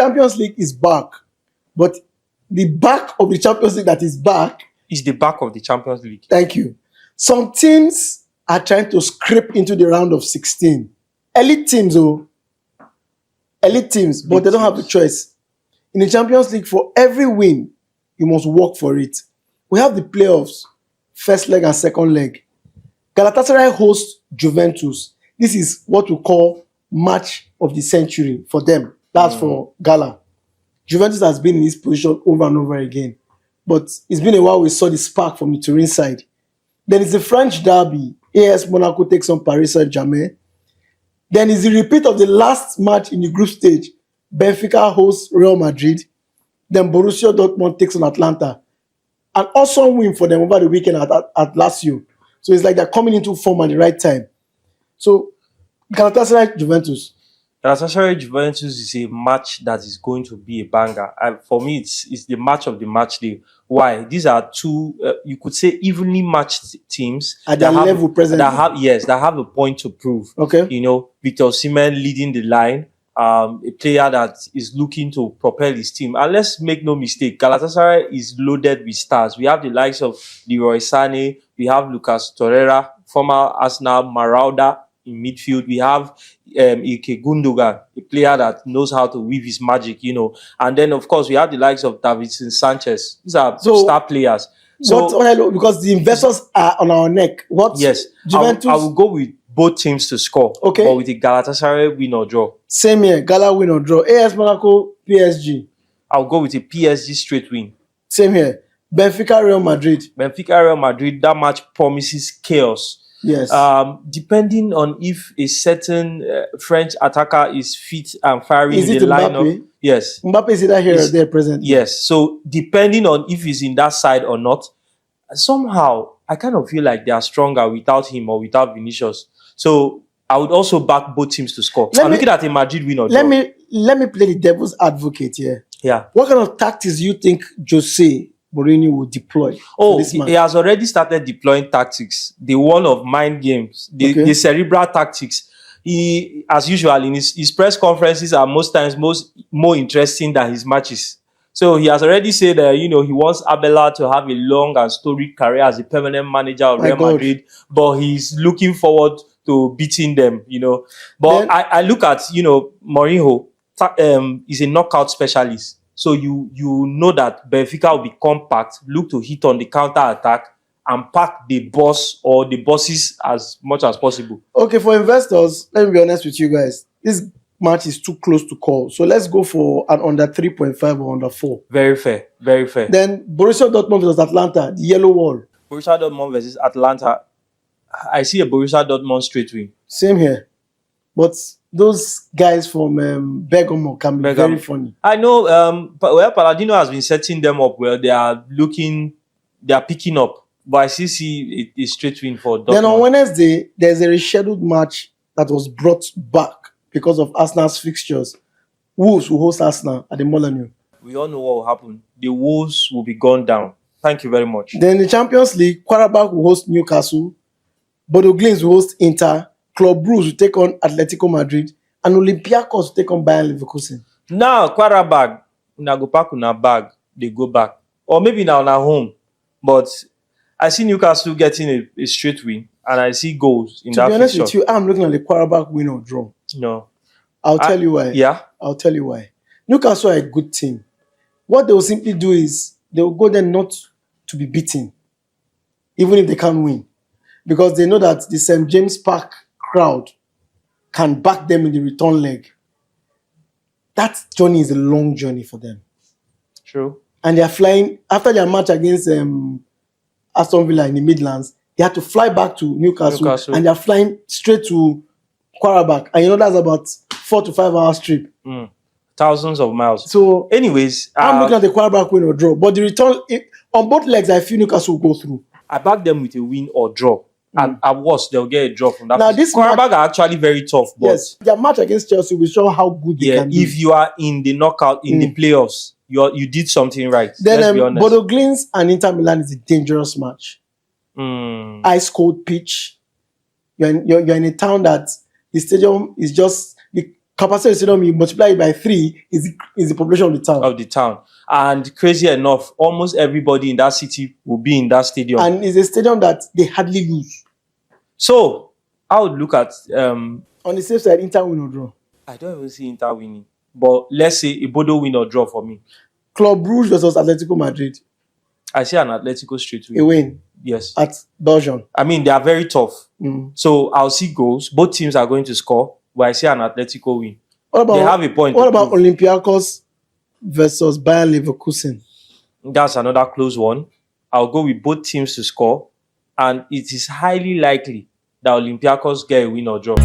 Champions League is back, but the back of the Champions League that is back Is the back of the Champions League. Thank you. Some teams are trying to scrape into the round of 16. Elite teams, but they don't have a choice. In the Champions League, for every win, you must work for it. We have the playoffs, first leg and second leg. Galatasaray hosts Juventus. This is what we call match of the century for them. That's for Gala. Juventus has been in this position over and over again. But it's been a while we saw the spark from the Turin side. Then it's the French derby. AS Monaco takes on Paris Saint-Germain. Then it's the repeat of the last match in the group stage. Benfica hosts Real Madrid. Then Borussia Dortmund takes on Atlanta. An awesome win for them over the weekend at Lazio. So it's like they're coming into form at the right time. So Galatasaray Juventus. Galatasaray Juventus is a match that is going to be a banger. And for me, it's the match of the match day. Why? These are two, you could say, evenly matched teams At their level presently. That have a point to prove. Okay. You know, Victor Osimhen leading the line, a player that is looking to propel his team. And let's make no mistake, Galatasaray is loaded with stars. We have the likes of Leroy Sané, we have Lucas Torreira, former Arsenal Marauda in midfield. We have Ike Gundogan, a player that knows how to weave his magic, you know. And then, of course, we have the likes of Davinson Sanchez. These are star players. So, because the investors are on our neck. Yes, Juventus? I will go with both teams to score. Okay. But with the Galatasaray win or draw. Same here. Gala win or draw. AS Monaco, PSG. I'll go with a PSG straight win. Same here. Benfica, Real Madrid. Benfica, Real Madrid. That match promises chaos. Yes. Depending on if a certain French attacker is fit and firing Is in it the Mbappe? lineup. Yes. Mbappe is either here or there present. Yes. So depending on if he's in that side or not, somehow I kind of feel like they are stronger without him or without Vinicius. So I would also back both teams to score. I'm looking at a Madrid win or draw. Let me play the devil's advocate here. Yeah. What kind of tactics do you think Jose Mourinho will deploy? He has already started deploying tactics. The one of mind games, the cerebral tactics. He, as usual, in his press conferences are most times more interesting than his matches. So he has already said that he wants Abela to have a long and storied career as a permanent manager of Real Madrid, but he's looking forward to beating them. But then, I look at Mourinho is a knockout specialist. So you know that Benfica will be compact, look to hit on the counter attack, and pack the boss or the bosses as much as possible. Okay, for investors, let me be honest with you guys. This match is too close to call. So let's go for an under 3.5 or under 4. Very fair, very fair. Then Borussia Dortmund versus Atlanta, the yellow wall. Borussia Dortmund versus Atlanta. I see a Borussia Dortmund straight win. Same here. But those guys from Bergamo can be very funny. I know, Palladino has been setting them up well. They are picking up. But I still see a straight win for Dortmund. Then on Wednesday, there's a rescheduled match that was brought back because of Arsenal's fixtures. Wolves will host Arsenal at the Molineux. We all know what will happen. The Wolves will be gone down. Thank you very much. Then in the Champions League, Qarabağ will host Newcastle. Bodo Glimt will host Inter. Club Brugge will take on Atletico Madrid. And Olympiacos will take on Bayern Leverkusen. Now, Qarabağ, na go pack una bag, they go back. Or maybe now na home. But I see Newcastle getting a straight win. And I see goals in that To be honest fixture. with you, I'm looking at the Qarabağ win or draw. No. I'll tell you why. Yeah? I'll tell you why. Newcastle are a good team. What they will simply do is they will go there not to be beaten, even if they can't win. Because they know that the St. James Park crowd can back them in the return leg. That journey is a long journey for them. True. And they are flying, after their match against Aston Villa in the Midlands, they had to fly back to Newcastle. And they are flying straight to Qarabağ. And that's about 4 to 5 hours trip. Thousands of miles. So, anyways, I'm looking at the Qarabağ win or draw. But the return, on both legs, I feel Newcastle will go through. I back them with a win or draw. And at worst, they'll get a draw from that. Now, this Qarabağ are actually very tough. But yes, their match against Chelsea will show how good they can be. If you are in the knockout, in the playoffs, you did something right. Then Let's be honest. Bodo Glimt and Inter Milan is a dangerous match. Ice cold pitch. You're in a town that the stadium is just, the capacity of the stadium, you multiply it by 3 is the population of the town. And crazy enough, almost everybody in that city will be in that stadium. And it's a stadium that they hardly lose. So I would look at on the safe side, Inter win or draw. I don't even see Inter winning, but let's say a Bodo win or draw for me. Club Brugge versus Atletico Madrid. I see an Atletico straight win. A win. Yes. At Belgium. I mean, they are very tough. So I'll see goals. Both teams are going to score, but I see an Atletico win. They have a point. What about Olympiacos versus Bayer Leverkusen? That's another close one. I'll go with both teams to score, and it is highly likely that Olympiacos get a win or draw.